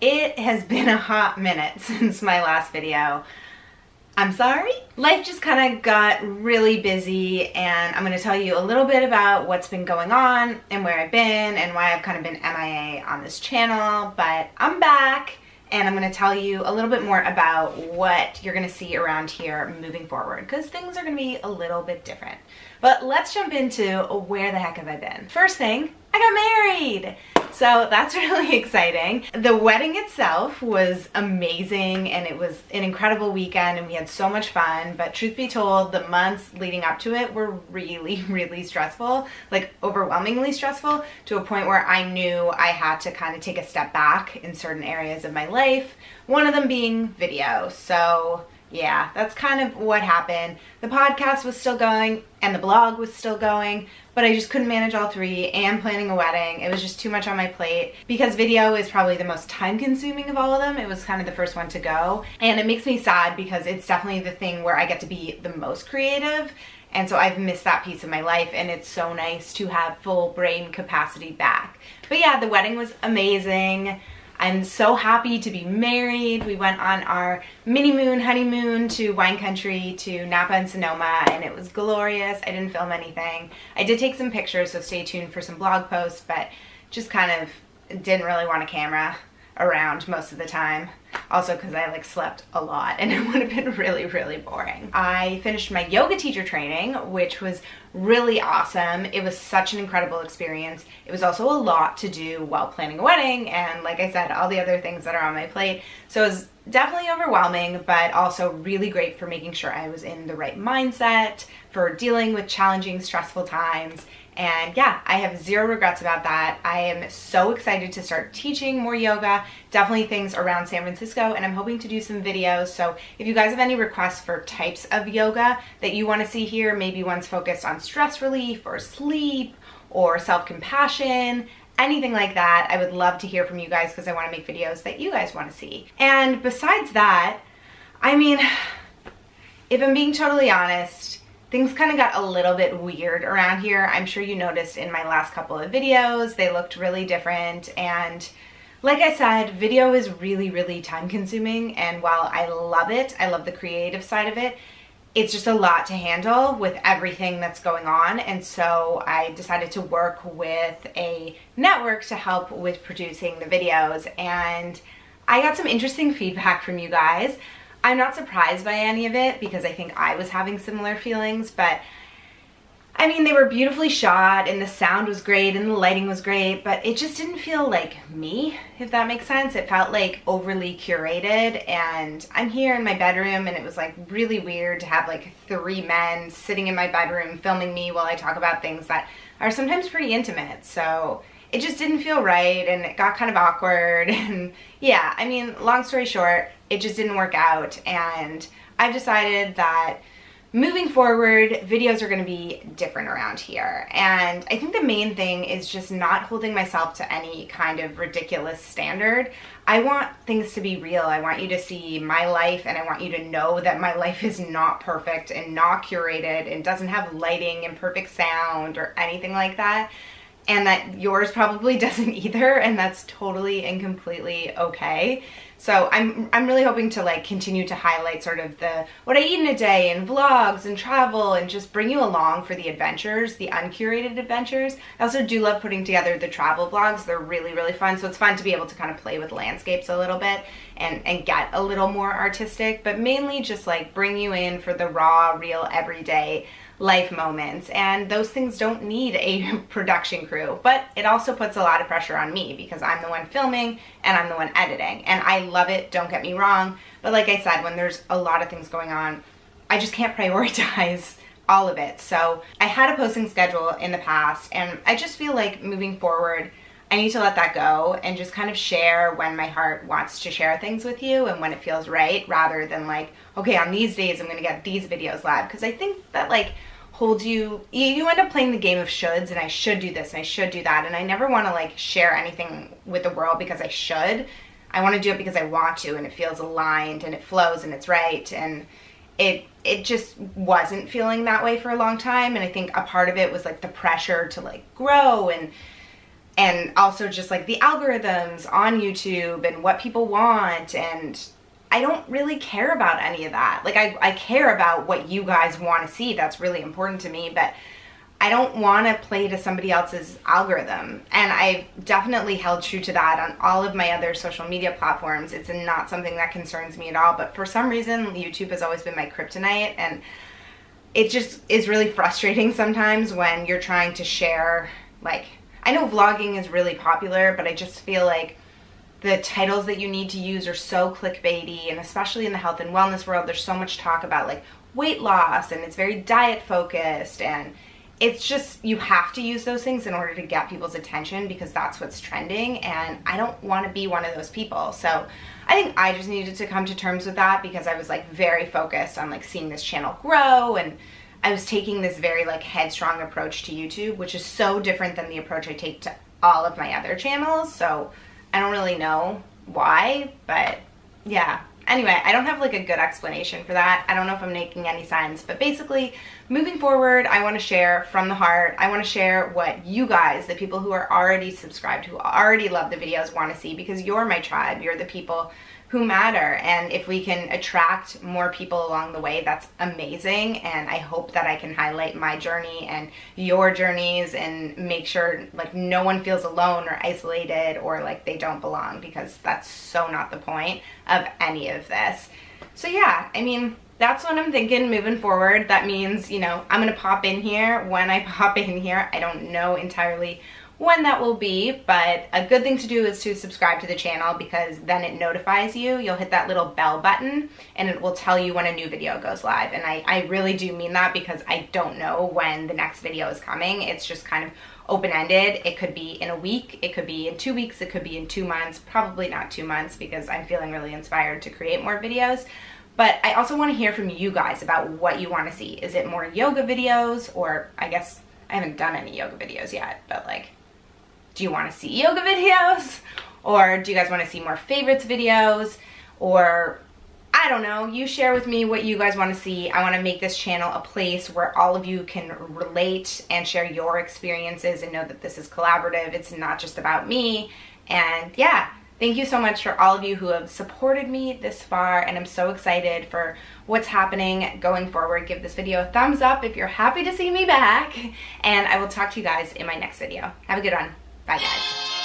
It has been a hot minute since my last video. I'm sorry. Life just kind of got really busy, and I'm going to tell you a little bit about what's been going on and where I've been and why I've kind of been MIA on this channel, but I'm back and I'm going to tell you a little bit more about what you're going to see around here moving forward, because things are going to be a little bit different. But let's jump into where the heck have I been. First thing, I got married. So that's really exciting. The wedding itself was amazing and it was an incredible weekend and we had so much fun, but truth be told, the months leading up to it were really stressful, like overwhelmingly stressful, to a point where I knew I had to kind of take a step back in certain areas of my life, one of them being video. So yeah, that's kind of what happened. The podcast was still going and the blog was still going, but I just couldn't manage all three and planning a wedding. It was just too much on my plate because video is probably the most time consuming of all of them. It was kind of the first one to go. And it makes me sad because it's definitely the thing where I get to be the most creative. And so I've missed that piece of my life, and it's so nice to have full brain capacity back. But yeah, the wedding was amazing. I'm so happy to be married. We went on our mini moon honeymoon to wine country to Napa and Sonoma, and it was glorious. I didn't film anything. I did take some pictures, so stay tuned for some blog posts, but just kind of didn't really want a camera around most of the time. Also because I slept a lot and it would have been really boring. I finished my yoga teacher training, which was really awesome. It was such an incredible experience. It was also a lot to do while planning a wedding and, like I said, all the other things that are on my plate. So it was definitely overwhelming, but also really great for making sure I was in the right mindset for dealing with challenging, stressful times. And yeah, I have zero regrets about that. I am so excited to start teaching more yoga, definitely things around San Francisco, and I'm hoping to do some videos. So if you guys have any requests for types of yoga that you want to see here, maybe one's focused on stress relief or sleep or self-compassion, anything like that, I would love to hear from you guys because I want to make videos that you guys want to see. And besides that, I mean, if I'm being totally honest, things kind of got a little bit weird around here. I'm sure you noticed in my last couple of videos, they looked really different. And like I said, video is really time consuming. And while I love it, I love the creative side of it, it's just a lot to handle with everything that's going on. And so I decided to work with a network to help with producing the videos. And I got some interesting feedback from you guys. I'm not surprised by any of it because I think I was having similar feelings, but I mean, they were beautifully shot and the sound was great and the lighting was great, but it just didn't feel like me, if that makes sense. It felt like overly curated, and I'm here in my bedroom and it was really weird to have 3 men sitting in my bedroom filming me while I talk about things that are sometimes pretty intimate. So it just didn't feel right and it got kind of awkward. And yeah, I mean, long story short, it just didn't work out, and I've decided that moving forward, videos are going to be different around here. And I think the main thing is just not holding myself to any kind of ridiculous standard. I want things to be real. I want you to see my life, and I want you to know that my life is not perfect and not curated and doesn't have lighting and perfect sound or anything like that. And that yours probably doesn't either, and that's totally and completely okay. So I'm really hoping to continue to highlight sort of what I eat in a day and vlogs and travel and just bring you along for the adventures, the uncurated adventures. I also do love putting together the travel vlogs. They're really fun. So it's fun to be able to kind of play with landscapes a little bit and get a little more artistic, but mainly just bring you in for the raw, real, everyday life moments. And those things don't need a production crew, but it also puts a lot of pressure on me because I'm the one filming and I'm the one editing, and I love it, don't get me wrong, but like I said, when there's a lot of things going on, I just can't prioritize all of it. So I had a posting schedule in the past, and I just feel like moving forward I need to let that go and just kind of share when my heart wants to share things with you and when it feels right, rather than okay, on these days I'm gonna get these videos live, because I think that holds you end up playing the game of shoulds, and I should do this and I should do that, and I never want to share anything with the world because I should. I want to do it because I want to, and it feels aligned and it flows and it's right, and it just wasn't feeling that way for a long time. And I think a part of it was the pressure to grow and and also just like the algorithms on YouTube and what people want, and I don't really care about any of that. Like I care about what you guys want to see. That's really important to me, but I don't want to play to somebody else's algorithm. And I've definitely held true to that on all of my other social media platforms. It's not something that concerns me at all, but for some reason, YouTube has always been my kryptonite, and it just is really frustrating sometimes when you're trying to share, like, I know vlogging is really popular, but I just feel like the titles that you need to use are so clickbaity, and especially in the health and wellness world, there's so much talk about like weight loss, and it's very diet focused, and it's just, you have to use those things in order to get people's attention because that's what's trending, and I don't want to be one of those people. So I think I just needed to come to terms with that because I was like very focused on like seeing this channel grow, and I was taking this very like headstrong approach to YouTube, which is so different than the approach I take to all of my other channels. So I don't really know why, but yeah. Anyway, I don't have like a good explanation for that. I don't know if I'm making any sense, but basically moving forward, I want to share from the heart. I want to share what you guys, the people who are already subscribed, who already love the videos, want to see, because you're my tribe. You're the people who matter, and if we can attract more people along the way, that's amazing. And I hope that I can highlight my journey and your journeys and make sure like no one feels alone or isolated or like they don't belong, because that's so not the point of any of this. So yeah, I mean, that's what I'm thinking moving forward. That means, you know, I'm gonna pop in here when I pop in here. I don't know entirely when that will be, but a good thing to do is to subscribe to the channel, because then it notifies you. You'll hit that little bell button and it will tell you when a new video goes live. And I really do mean that, because I don't know when the next video is coming. It's just kind of open-ended. It could be in a week, it could be in 2 weeks, it could be in 2 months, probably not 2 months because I'm feeling really inspired to create more videos. But I also want to hear from you guys about what you want to see. Is it more yoga videos, or I guess I haven't done any yoga videos yet, but like, do you want to see yoga videos? Or do you guys want to see more favorites videos? Or I don't know, you share with me what you guys want to see. I want to make this channel a place where all of you can relate and share your experiences and know that this is collaborative. It's not just about me. And yeah, thank you so much for all of you who have supported me this far, and I'm so excited for what's happening going forward. Give this video a thumbs up if you're happy to see me back, and I will talk to you guys in my next video. Have a good one. Bye guys.